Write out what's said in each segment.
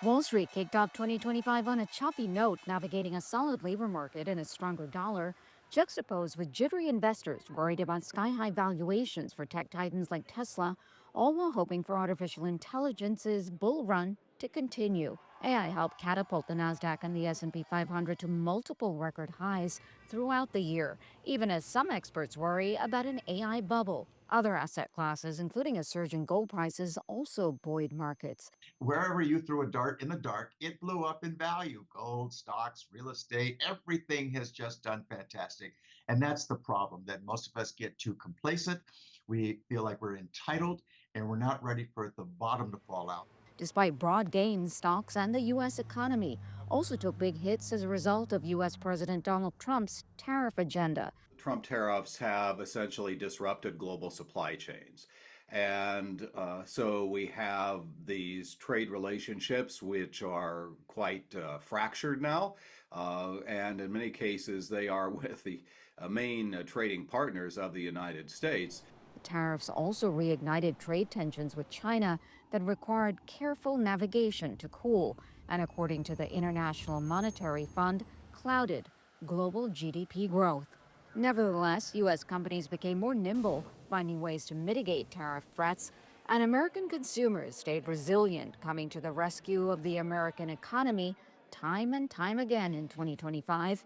Wall Street kicked off 2025 on a choppy note, navigating a solid labor market and a stronger dollar, juxtaposed with jittery investors worried about sky-high valuations for tech titans like Tesla, all while hoping for artificial intelligence's bull run to continue. AI helped catapult the Nasdaq and the S&P 500 to multiple record highs throughout the year, even as some experts worry about an AI bubble. Other asset classes, including a surge in gold prices, also buoyed markets. Wherever you threw a dart in the dark, it blew up in value. Gold, stocks, real estate, everything has just done fantastic. And that's the problem, that most of us get too complacent. We feel like we're entitled and we're not ready for the bottom to fall out. Despite broad gains, stocks and the U.S. economy also took big hits as a result of U.S. President Donald Trump's tariff agenda. Trump tariffs have essentially disrupted global supply chains. And so we have these trade relationships which are quite fractured now. And in many cases, they are with the main trading partners of the United States. The tariffs also reignited trade tensions with China that required careful navigation to cool, and according to the International Monetary Fund, clouded global GDP growth. Nevertheless, U.S. companies became more nimble, finding ways to mitigate tariff threats, and American consumers stayed resilient, coming to the rescue of the American economy time and time again in 2025.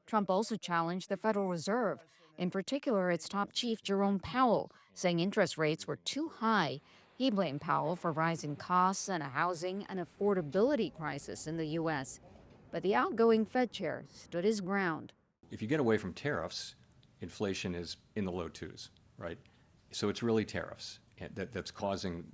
Trump also challenged the Federal Reserve, in particular its top chief Jerome Powell, saying interest rates were too high. He blamed Powell for rising costs and a housing and affordability crisis in the U.S. But the outgoing Fed chair stood his ground. If you get away from tariffs, inflation is in the low twos, right? So it's really tariffs that's causing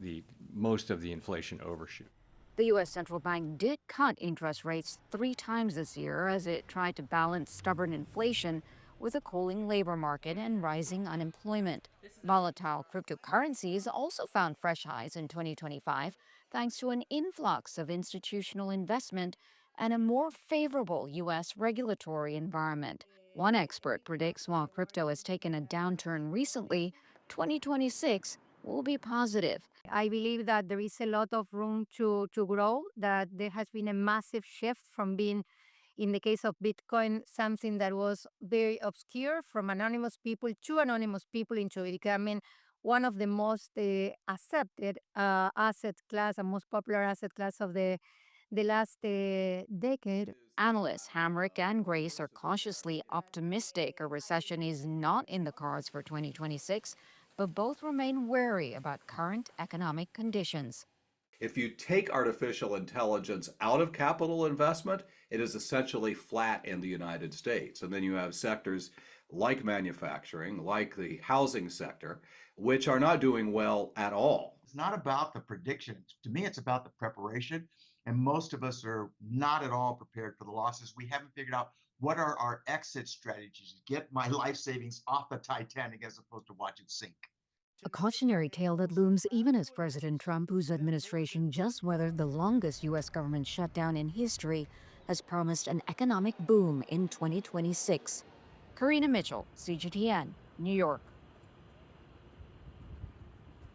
most of the inflation overshoot. The U.S. Central Bank did cut interest rates 3 times this year as it tried to balance stubborn inflation with a cooling labor market and rising unemployment. Volatile cryptocurrencies also found fresh highs in 2025 thanks to an influx of institutional investment and a more favorable U.S. regulatory environment. One expert predicts while crypto has taken a downturn recently, 2026 will be positive. I believe that there is a lot of room to grow, that there has been a massive shift from being, in the case of Bitcoin, something that was very obscure from anonymous people to anonymous people into becoming one of the most accepted asset class and most popular asset class of the last decade. Analysts Hamrick and Grace are cautiously optimistic a recession is not in the cards for 2026, but both remain wary about current economic conditions. If you take artificial intelligence out of capital investment, it is essentially flat in the United States. And then you have sectors like manufacturing, like the housing sector, which are not doing well at all. It's not about the prediction. To me, it's about the preparation. And most of us are not at all prepared for the losses. We haven't figured out what are our exit strategies to get my life savings off the Titanic as opposed to watch it sink. A cautionary tale that looms even as President Trump, whose administration just weathered the longest U.S. government shutdown in history, has promised an economic boom in 2026. Karina Mitchell, CGTN, New York.